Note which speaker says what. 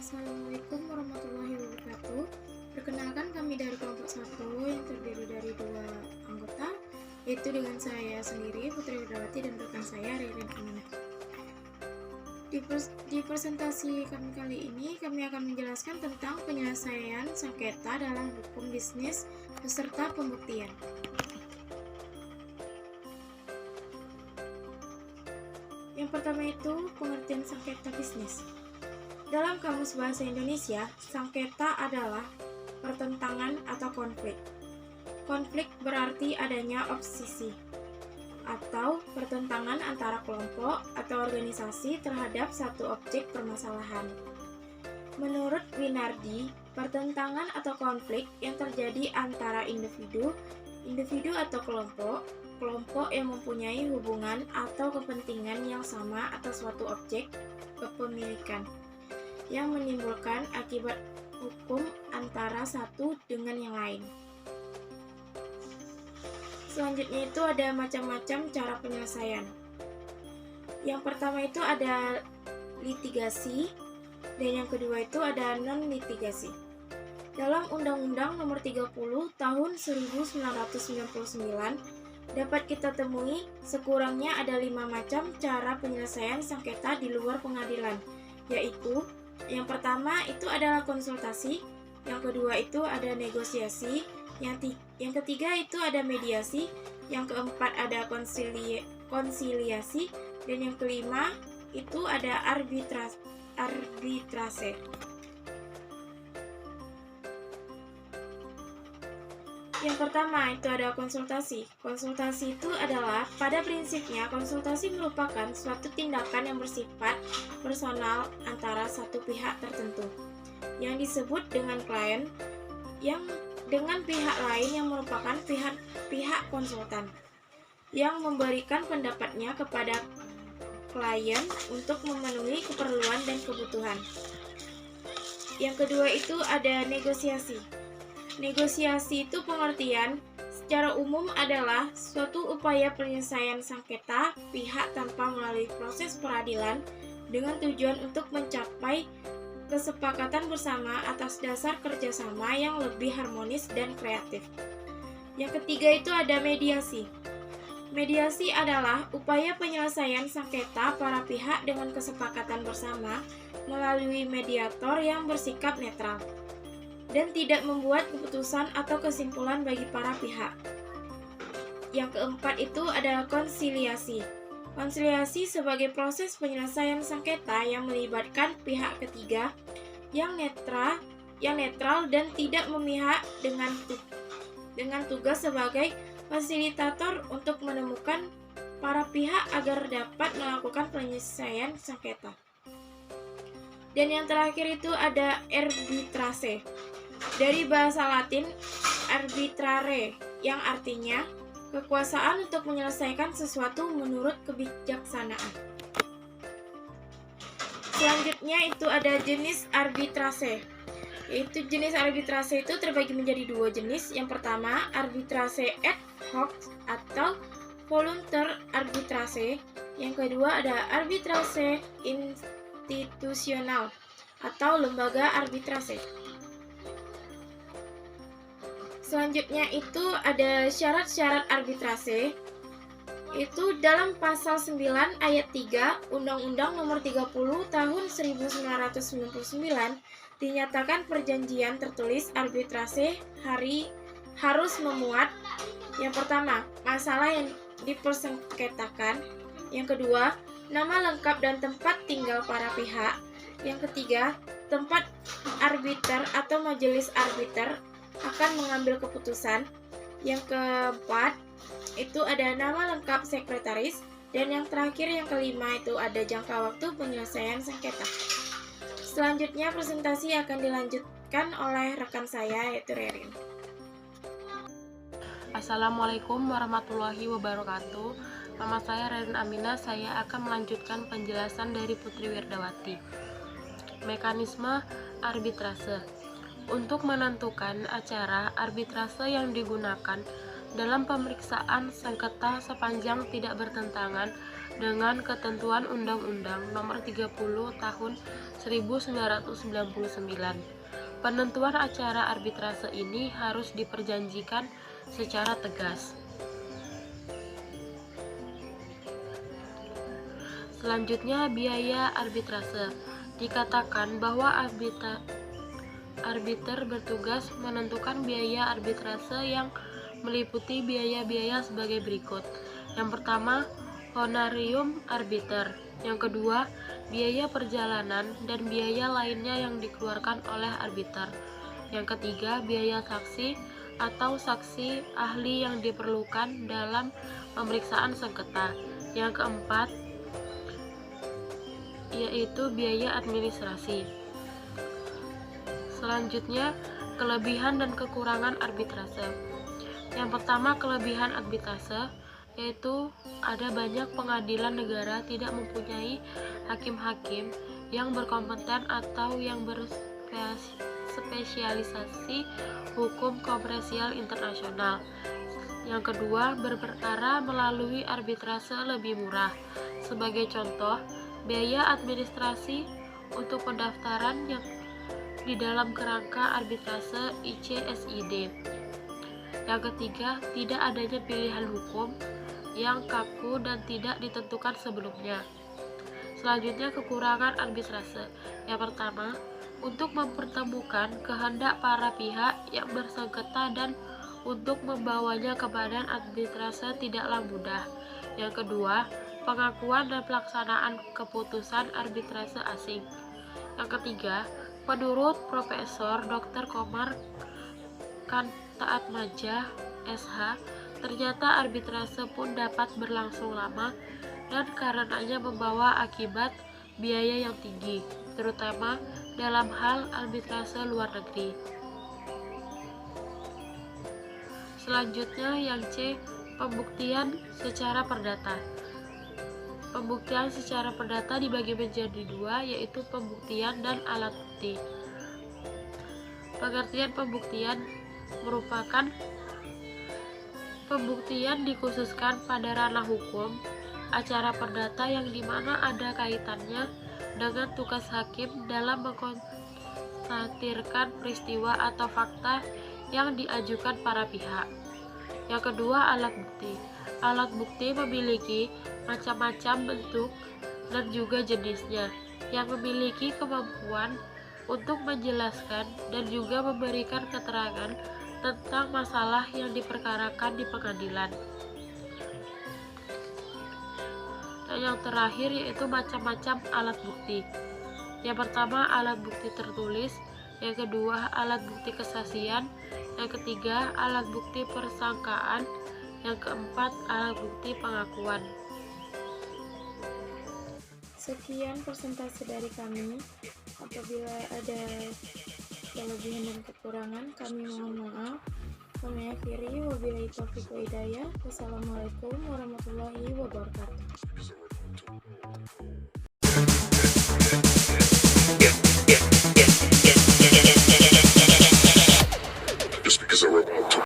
Speaker 1: Assalamualaikum warahmatullahi wabarakatuh. Perkenalkan, kami dari kelompok 1 yang terdiri dari 2 anggota, yaitu dengan saya sendiri, Putri Wirdawati, dan rekan saya, Ririn Aminah. Di presentasi kami kali ini, kami akan menjelaskan tentang penyelesaian sengketa dalam hukum bisnis beserta pembuktian. Yang pertama itu pengertian sengketa bisnis. Dalam Kamus Bahasa Indonesia, sengketa adalah pertentangan atau konflik. Konflik berarti adanya opsisi atau pertentangan antara kelompok atau organisasi terhadap satu objek permasalahan. Menurut Winardi, pertentangan atau konflik yang terjadi antara individu atau kelompok yang mempunyai hubungan atau kepentingan yang sama atas suatu objek kepemilikan, yang menimbulkan akibat hukum antara satu dengan yang lain. Selanjutnya itu ada macam-macam cara penyelesaian. Yang pertama itu ada litigasi, dan yang kedua itu ada non-litigasi. Dalam Undang-Undang Nomor 30 Tahun 1999 dapat kita temui sekurangnya ada 5 macam cara penyelesaian sengketa di luar pengadilan, yaitu yang pertama itu adalah konsultasi, yang kedua itu ada negosiasi, yang ketiga itu ada mediasi, yang keempat ada konsiliasi, dan yang kelima itu ada arbitrase. Yang pertama itu ada konsultasi. Konsultasi itu adalah, pada prinsipnya konsultasi merupakan suatu tindakan yang bersifat personal antara satu pihak tertentu, yang disebut dengan klien, yang dengan pihak lain yang merupakan pihak konsultan, yang memberikan pendapatnya kepada klien untuk memenuhi keperluan dan kebutuhan. Yang kedua itu ada negosiasi. Negosiasi itu pengertian secara umum adalah suatu upaya penyelesaian sengketa pihak tanpa melalui proses peradilan dengan tujuan untuk mencapai kesepakatan bersama atas dasar kerjasama yang lebih harmonis dan kreatif. Yang ketiga itu ada mediasi. Mediasi adalah upaya penyelesaian sengketa para pihak dengan kesepakatan bersama melalui mediator yang bersikap netral dan tidak membuat keputusan atau kesimpulan bagi para pihak. Yang keempat itu ada konsiliasi. Konsiliasi sebagai proses penyelesaian sengketa yang melibatkan pihak ketiga yang netral dan tidak memihak dengan tugas sebagai fasilitator untuk menemukan para pihak agar dapat melakukan penyelesaian sengketa. Dan yang terakhir itu ada arbitrase. Dari bahasa Latin arbitrare, yang artinya kekuasaan untuk menyelesaikan sesuatu menurut kebijaksanaan. Selanjutnya itu ada jenis arbitrase. Yaitu jenis arbitrase itu terbagi menjadi 2 jenis. Yang pertama, arbitrase ad hoc atau volunteer arbitrase. Yang kedua ada arbitrase institusional atau lembaga arbitrase. Selanjutnya itu ada syarat-syarat arbitrase. Itu dalam pasal 9 ayat 3 Undang-Undang Nomor 30 Tahun 1999 dinyatakan perjanjian tertulis arbitrase harus memuat yang pertama, masalah yang dipersengketakan, yang kedua, nama lengkap dan tempat tinggal para pihak, yang ketiga, tempat arbiter atau majelis arbiter akan mengambil keputusan, yang keempat itu ada nama lengkap sekretaris, dan yang terakhir yang kelima itu ada jangka waktu penyelesaian sengketa. Selanjutnya presentasi akan dilanjutkan oleh rekan saya yaitu Ririn.
Speaker 2: Assalamualaikum warahmatullahi wabarakatuh. Nama saya Ririn Aminah. Saya akan melanjutkan penjelasan dari Putri Wirdawati. Mekanisme arbitrase. Untuk menentukan acara arbitrase yang digunakan dalam pemeriksaan sengketa sepanjang tidak bertentangan dengan ketentuan Undang-Undang Nomor 30 Tahun 1999. Penentuan acara arbitrase ini harus diperjanjikan secara tegas. Selanjutnya, biaya arbitrase. Dikatakan bahwa arbiter bertugas menentukan biaya arbitrase yang meliputi biaya-biaya sebagai berikut. Yang pertama, honorium arbiter. Yang kedua, biaya perjalanan dan biaya lainnya yang dikeluarkan oleh arbiter. Yang ketiga, biaya saksi atau saksi ahli yang diperlukan dalam pemeriksaan sengketa. Yang keempat, yaitu biaya administrasi. Selanjutnya, kelebihan dan kekurangan arbitrase. Yang pertama, kelebihan arbitrase yaitu ada banyak pengadilan negara tidak mempunyai hakim-hakim yang berkompeten atau yang berspesialisasi hukum komersial internasional. Yang kedua, berperkara melalui arbitrase lebih murah. Sebagai contoh, biaya administrasi untuk pendaftaran yang di dalam kerangka arbitrase ICSID. Yang ketiga, tidak adanya pilihan hukum yang kaku dan tidak ditentukan sebelumnya. Selanjutnya, kekurangan arbitrase. Yang pertama, untuk mempertemukan kehendak para pihak yang bersengketa dan untuk membawanya ke badan arbitrase tidaklah mudah. Yang kedua, pengakuan dan pelaksanaan keputusan arbitrase asing. Yang ketiga, menurut Profesor Dr. Komar Kantaatmadja, SH, ternyata arbitrase pun dapat berlangsung lama dan karenanya membawa akibat biaya yang tinggi, terutama dalam hal arbitrase luar negeri. Selanjutnya yang C, pembuktian secara perdata. Pembuktian secara perdata dibagi menjadi dua, yaitu pembuktian dan alat bukti. Pengertian pembuktian merupakan pembuktian dikhususkan pada ranah hukum, acara perdata yang dimana ada kaitannya dengan tugas hakim dalam mengkonstatirkan peristiwa atau fakta yang diajukan para pihak. Yang kedua, alat bukti. Alat bukti memiliki macam-macam bentuk dan juga jenisnya, yang memiliki kemampuan untuk menjelaskan dan juga memberikan keterangan tentang masalah yang diperkarakan di pengadilan. Dan yang terakhir yaitu macam-macam alat bukti. Yang pertama, alat bukti tertulis. Yang kedua, alat bukti kesaksian. Yang ketiga, alat bukti persangkaan. Yang keempat, alat bukti pengakuan.
Speaker 1: Sekian presentasi dari kami. Apabila ada kelebihan dan kekurangan, kami mohon maaf. Kami akhiri, wabillahi taufiq wa hidayah. Wassalamualaikum warahmatullahi wabarakatuh.